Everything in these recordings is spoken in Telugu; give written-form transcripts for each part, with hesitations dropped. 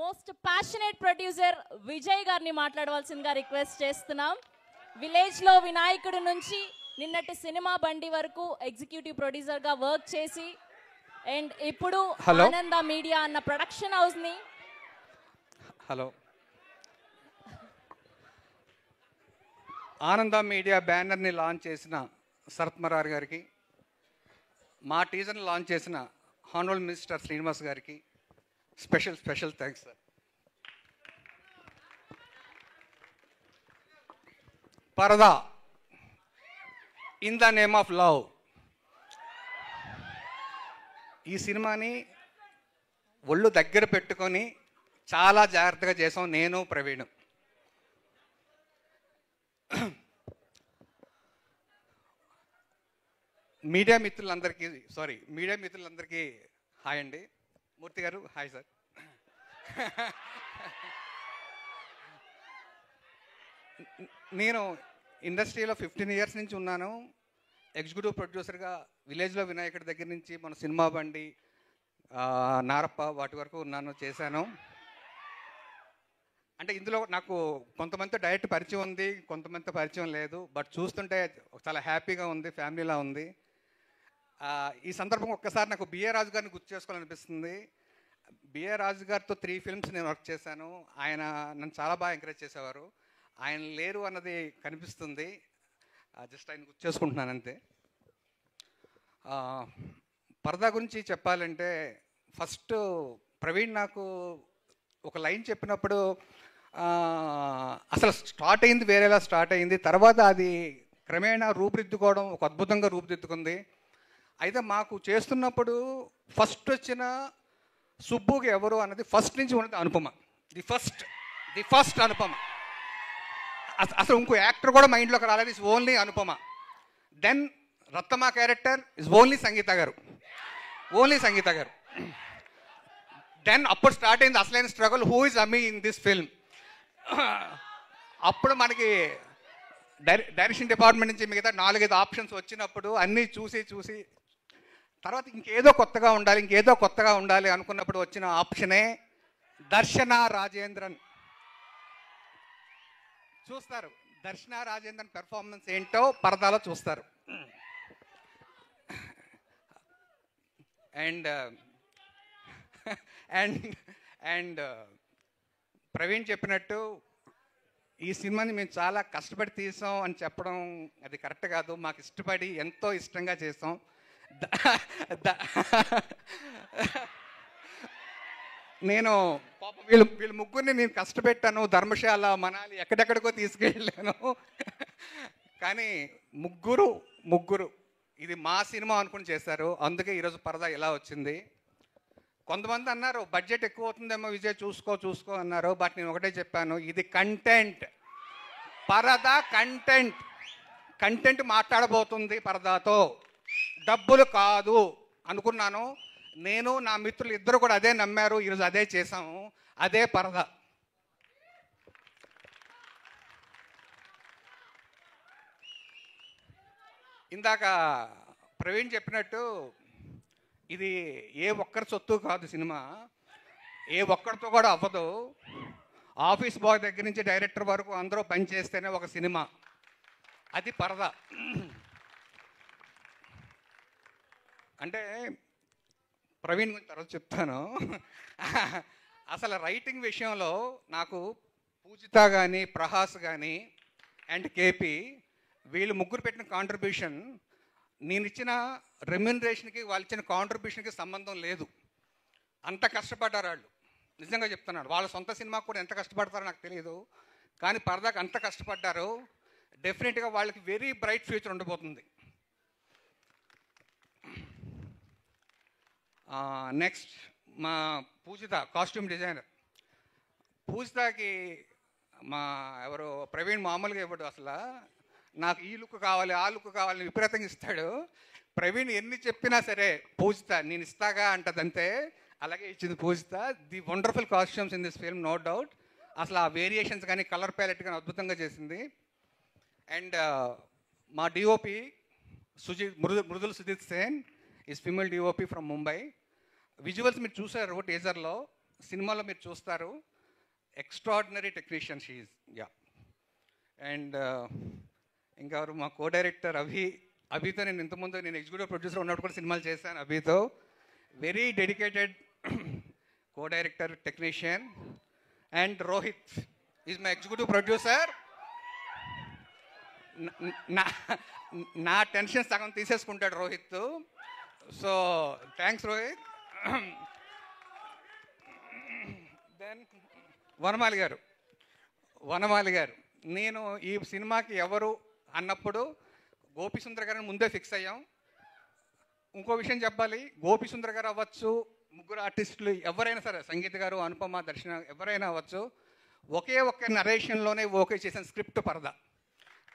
మోస్ట్ ప్యాషనేట్ ప్రొడ్యూసర్ విజయ్ గారిని మాట్లాడవలసిందిగా రిక్వెస్ట్ చేస్తున్నాం. విలేజ్లో వినాయకుడి నుంచి నిన్నటి సినిమా బండి వరకు ఎగ్జిక్యూటివ్ ప్రొడ్యూసర్గా వర్క్ చేసి అండ్ ఇప్పుడు ఆనంద మీడియా అన్న ప్రొడక్షన్ హౌస్ని ఆనంద మీడియా బ్యానర్ని లాంచ్ చేసిన శరత్ మరార్ గారికి, మా టీజర్ని లాంచ్ చేసిన హానరబుల్ మినిస్టర్ శ్రీనివాస్ గారికి స్పెషల్ థ్యాంక్స్ సార్. పరదా in the name of love, ఈ సినిమాని ఒళ్ళు దగ్గర పెట్టుకొని చాలా జాగ్రత్తగా చేసాం నేను ప్రవీణ్. మీడియా మిత్రులందరికీ హాయ్ అండి. మూర్తి గారు హాయ్ సార్. నేను ఇండస్ట్రీలో 15 years నుంచి ఉన్నాను. ఎగ్జిక్యూటివ్ ప్రొడ్యూసర్గా విలేజ్లో వినాయకుడి దగ్గర నుంచి మన సినిమా బండి, నారప్ప వాటి వరకు చేశాను. అంటే ఇందులో నాకు కొంతమంది డైరెక్ట్ పరిచయం ఉంది, కొంతమంది పరిచయం లేదు. బట్ చూస్తుంటే చాలా హ్యాపీగా ఉంది, ఫ్యామిలీలా ఉంది. ఈ సందర్భంగా ఒక్కసారి నాకు బిఏ రాజు గారిని గుర్తు చేసుకోవాలనిపిస్తుంది. బిఏ రాజు గారితో 3 films నేను వర్క్ చేశాను. ఆయన నన్ను చాలా బాగా ఎంకరేజ్ చేసేవారు. ఆయన లేరు అన్నది కనిపిస్తుంది. జస్ట్ ఆయన గుర్తు చేసుకుంటున్నాను అంతే. పరదా గురించి చెప్పాలంటే ఫస్ట్ ప్రవీణ్ నాకు ఒక లైన్ చెప్పినప్పుడు అసలు స్టార్ట్ అయింది వేరేలా స్టార్ట్ అయింది. తర్వాత అది క్రమేణా రూపుదిద్దుకోవడం ఒక అద్భుతంగా రూపుదిద్దుకుంది. అయితే మాకు చేస్తున్నప్పుడు ఫస్ట్ వచ్చిన సుబ్బుకి ఎవరు అన్నది ఫస్ట్ నుంచి ఉన్నది అనుపమ. The first Anupama. అసలు ఇంకో యాక్టర్ కూడా మైండ్లోకి రాలేదు. Is only Anupama. Then Rattamma character is only Sangeetha గారు. దెన్ అప్పుడు స్టార్ట్ అయింది అసలైన struggle, who is Amy in this film. అప్పుడు మనకి డైరెక్షన్ డిపార్ట్మెంట్ నుంచి మిగతా 4-5 ఆప్షన్స్ వచ్చినప్పుడు అన్నీ చూసి తర్వాత ఇంకేదో కొత్తగా ఉండాలి అనుకున్నప్పుడు వచ్చిన ఆప్షనే దర్శన రాజేంద్రన్. చూస్తారు దర్శన రాజేంద్రన్ పెర్ఫార్మెన్స్ ఏంటో పరదాలో చూస్తారు. అండ్ ప్రవీణ్ చెప్పినట్టు ఈ సినిమాని మేము చాలా కష్టపడి తీసాం అని చెప్పడం అది కరెక్ట్ కాదు. మాకు ఇష్టపడి ఎంతో ఇష్టంగా చేసాం. నేను వీళ్ళు ముగ్గురిని నేను కష్టపెట్టాను. ధర్మశాల, మనాలి ఎక్కడెక్కడికో తీసుకెళ్ళాను. కానీ ముగ్గురు ఇది మా సినిమా అనుకుని చేశారు. అందుకే ఈరోజు పరదా ఇలా వచ్చింది. కొంతమంది అన్నారు బడ్జెట్ ఎక్కువ అవుతుందేమో విజయ్ చూసుకో అన్నారు. బట్ నేను ఒకటే చెప్పాను, ఇది కంటెంట్. పరదా కంటెంట్ మాట్లాడబోతుంది పరదాతో, డబ్బులు కాదు అనుకున్నాను. నేను నా మిత్రులు ఇద్దరు కూడా అదే నమ్మారు. ఈరోజు అదే చేసాము. అదే పరదా. ఇందాక ప్రవీణ్ చెప్పినట్టు ఇది ఏ ఒక్కరి సొత్తు కాదు. సినిమా ఏ ఒక్కరితో కూడా అవ్వదు. ఆఫీస్ బాయ్ దగ్గర నుంచి డైరెక్టర్ వరకు అందరూ పనిచేస్తేనే ఒక సినిమా. అది పరదా. అంటే ప్రవీణ్ గురించి తర్వాత చెప్తాను. అసలు రైటింగ్ విషయంలో నాకు పూజిత కానీ, ప్రహాస్ కానీ అండ్ కేపీ వీళ్ళు ముగ్గురు పెట్టిన కాంట్రిబ్యూషన్, నేను ఇచ్చిన రెమ్యూనరేషన్కి వాళ్ళు ఇచ్చిన కాంట్రిబ్యూషన్కి సంబంధం లేదు. అంత కష్టపడ్డారు వాళ్ళు. నిజంగా చెప్తున్నాడు. వాళ్ళ సొంత సినిమాకు కూడా ఎంత కష్టపడతారో నాకు తెలియదు. కానీ పరదాకు అంత కష్టపడ్డారు. డెఫినెట్గా వాళ్ళకి వెరీ బ్రైట్ ఫ్యూచర్ ఉండబోతుంది. నెక్స్ట్ మా పూజిత కాస్ట్యూమ్ డిజైనర్. పూజితకి ఎవరు ప్రవీణ్ మామూలుగా ఇవ్వడు. అసలు నాకు ఈ లుక్ కావాలి, ఆ లుక్ కావాలని విపరీతంగా ఇస్తాడు. ప్రవీణ్ ఎన్ని చెప్పినా సరే పూజిత నేను ఇస్తాగా అంటదంతే. అలాగే ఇచ్చింది Poojitha. The wonderful costumes in this film, no doubt. అసలు ఆ వేరియేషన్స్ కానీ, కలర్ ప్యాలెట్ కానీ అద్భుతంగా చేసింది. అండ్ మా DOP Mridul Sujit Sen is female DOP from Mumbai. Visuals మీరు చూసారు టీజర్లో. సినిమాలో మీరు చూస్తారు. Extraordinary technician she. Yeah. And ఇంకెవరు, మా కో డైరెక్టర్ అభితో నేను ఇంతకుముందు నేను ఎగ్జిక్యూటివ్ ప్రొడ్యూసర్ ఉన్నప్పుడు కూడా సినిమాలు చేశాను అభితో. Very dedicated co director, technician. And Rohit is my executive producer. నా టెన్షన్ సగం తీసేసుకుంటాడు Rohit. So thanks Rohit. Then Vanamali గారు, నేను ఈ సినిమాకి ఎవరు అన్నప్పుడు గోపిసుందర్ గారిని ముందే ఫిక్స్ అయ్యాం. ఇంకో విషయం చెప్పాలి, గోపిసుందర్ గారు అవ్వచ్చు, ముగ్గురు ఆర్టిస్టులు ఎవరైనా సరే, సంగీత గారు, అనుపమ, దర్శన, ఎవరైనా అవ్వచ్చు, ఒకే నరేషన్లోనే ఓకే చేసిన స్క్రిప్ట్ పరద.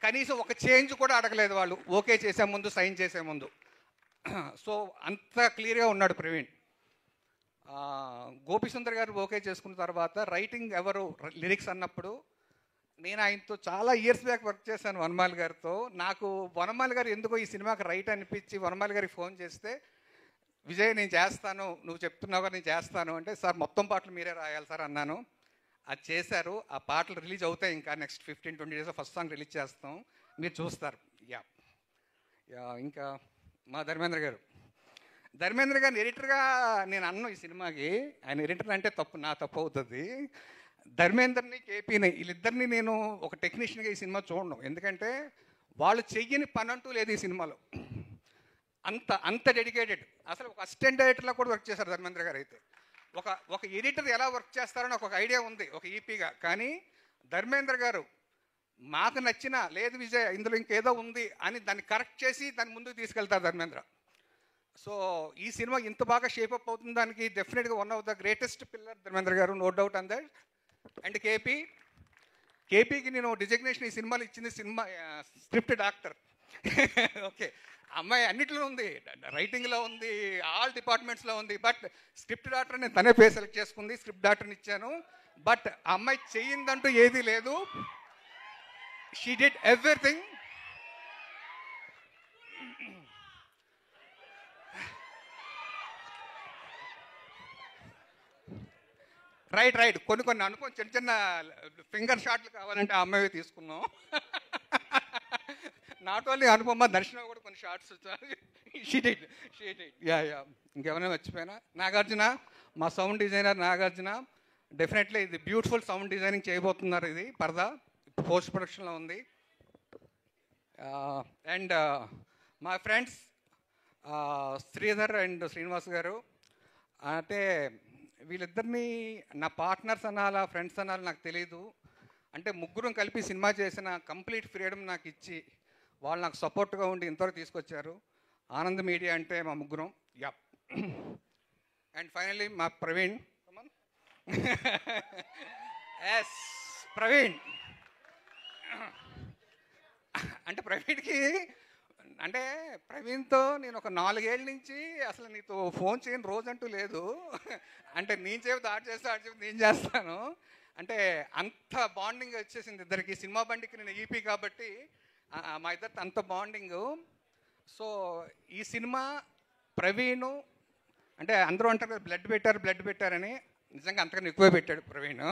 కనీసం ఒక చేంజ్ కూడా అడగలేదు వాళ్ళు ఓకే చేసే ముందు, సైన్ చేసే ముందు. సో అంత క్లియర్గా ఉన్నాడు ప్రవీణ్. గోపిసుందర్ గారు ఓకే చేసుకున్న తర్వాత రైటింగ్ ఎవరు, లిరిక్స్ అన్నప్పుడు నేను ఆయనతో చాలా ఇయర్స్ బ్యాక్ వర్క్ చేశాను వనమాలి గారితో. నాకు వనమాలి గారు ఎందుకో ఈ సినిమాకి రైట్ అనిపించి వనమాలి గారికి ఫోన్ చేస్తే, విజయ్ నేను చేస్తాను, నువ్వు చెప్తున్నావు నేను చేస్తాను అంటే, సార్ మొత్తం పాటలు మీరే రాయాలి సార్ అన్నాను. అది చేశారు. ఆ పాటలు రిలీజ్ అవుతాయి ఇంకా next 15-20 days first song release చేస్తాం, మీరు చూస్తారు. యా. ఇంకా మా ధర్మేంద్ర గారిని ఎడిటర్గా నేను అన్నాను ఈ సినిమాకి. ఆయన ఎడిటర్ అంటే నా తప్పు అవుతుంది. ధర్మేంద్రని, కేపీని, వీళ్ళిద్దరిని నేను ఒక టెక్నీషియన్గా ఈ సినిమా చూడను. ఎందుకంటే వాళ్ళు చెయ్యని పని అంటూ లేదు ఈ సినిమాలో. అంత డెడికేటెడ్. అసలు ఒక అసిస్టెంట్ డైరెక్టర్లా కూడా వర్క్ చేశారు ధర్మేంద్ర గారు. అయితే ఒక ఎడిటర్ ఎలా వర్క్ చేస్తారని ఒక ఐడియా ఉంది, ఒక ఈపీగా. కానీ ధర్మేంద్ర గారు మాకు నచ్చిన, లేదు విజయ్ ఇందులో ఇంకేదో ఉంది అని దాన్ని కరెక్ట్ చేసి దాన్ని ముందుకు తీసుకెళ్తారు ధర్మేంద్ర. సో ఈ సినిమా ఇంత బాగా షేప్ అప్ అవుతుంది దానికి డెఫినెట్గా one of the greatest pillar Dharmendra గారు, no doubt on that. And కేపీకి నేను డిజిగ్నేషన్ ఈ సినిమాలో ఇచ్చింది స్క్రిప్ట్ డాక్టర్. ఓకే, అమ్మాయి అన్నిట్లో ఉంది, రైటింగ్లో ఉంది, ఆల్ డిపార్ట్మెంట్స్లో ఉంది. బట్ స్క్రిప్ట్ డాక్టర్ నేను తనే పేరు సెలెక్ట్ చేసుకుంది, స్క్రిప్ట్ డాక్టర్ని ఇచ్చాను. బట్ ఆ అమ్మాయి చెయ్యిందంటూ ఏదీ లేదు. She did everything. రైట్ కొన్ని అనుకోని చిన్న ఫింగర్ షాట్లు కావాలంటే ఆ అమ్మాయి తీసుకున్నాం. నాట్ ఓన్లీ అనుపమ, దర్శన కూడా కొన్ని షార్ట్స్ షీ డిడ్. యా. ఇంకేమైనా మర్చిపోయినా? నాగార్జున, మా సౌండ్ డిజైనర్ నాగార్జున, డెఫినెట్లీ ఇది బ్యూటిఫుల్ సౌండ్ డిజైనింగ్ చేయబోతున్నారు. ఇది పరదా పోస్ట్ ప్రొడక్షన్లో ఉంది. అండ్ మా ఫ్రెండ్స్ శ్రీధర్ అండ్ శ్రీనివాస్ గారు, అంటే వీళ్ళిద్దరినీ నా పార్ట్నర్స్ అనాలా, ఫ్రెండ్స్ అనాలా నాకు తెలీదు. అంటే ముగ్గురం కలిపి సినిమా చేసిన కంప్లీట్ ఫ్రీడమ్ నాకు ఇచ్చి వాళ్ళు నాకు సపోర్ట్గా ఉండి ఇంతవరకు తీసుకొచ్చారు. ఆనంద్ మీడియా అంటే మా ముగ్గురం. యా. అండ్ ఫైనలీ మా ప్రవీణ్. ఎస్, ప్రవీణ్. అంటే ప్రవీణ్కి, అంటే ప్రవీణ్తో నేను ఒక 4 ఏళ్ళ నుంచి అసలు నీతో ఫోన్ చేయని రోజంటూ లేదు. అంటే నేను చెబితే ఆడు చేస్తే, ఆడు చెబితే నేను చేస్తాను. అంటే అంత బాండింగ్ వచ్చేసింది ఇద్దరికి. సినిమా బండికి నేను ఈపీ కాబట్టి మా ఇద్దరితో అంత బాండింగు. సో ఈ సినిమా ప్రవీణ్, అంటే అందరూ అంటారు బ్లడ్ పెట్టారని, నిజంగా అంతకన్నా ఎక్కువే పెట్టాడు Praveen.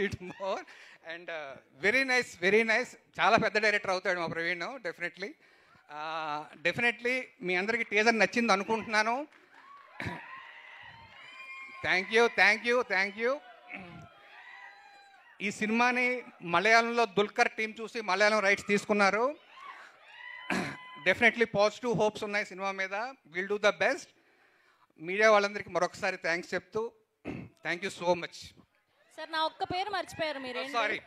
It more. And very nice. చాలా పెద్ద డైరెక్టర్ అవుతాడు మా ప్రవీణ్. డెఫినెట్లీ మీ అందరికీ టీజర్ నచ్చింది అనుకుంటున్నాను. Thank you. ఈ సినిమాని మలయాళంలో దుల్కర్ టీం చూసి మలయాళం రైట్స్ తీసుకున్నారు. డెఫినెట్లీ పాజిటివ్ హోప్స్ ఉన్నాయి సినిమా మీద. Will do the best. Media వాళ్ళందరికీ మరొకసారి థ్యాంక్స్ చెప్తూ, thank you so much. Sir నా ఒక్క పేరు మర్చిపోయారు మీరు. సారీ,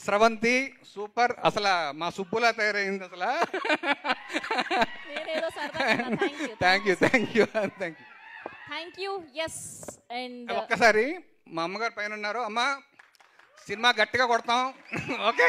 స్రవంతి సూపర్. అసలు మా సుబ్బులా తయారైంది అసలు. Thank you. ఎస్. అండ్ ఒక్కసారి మా అమ్మగారు పైన ఉన్నారు. అమ్మ సినిమా గట్టిగా కొడతాం. ఓకే.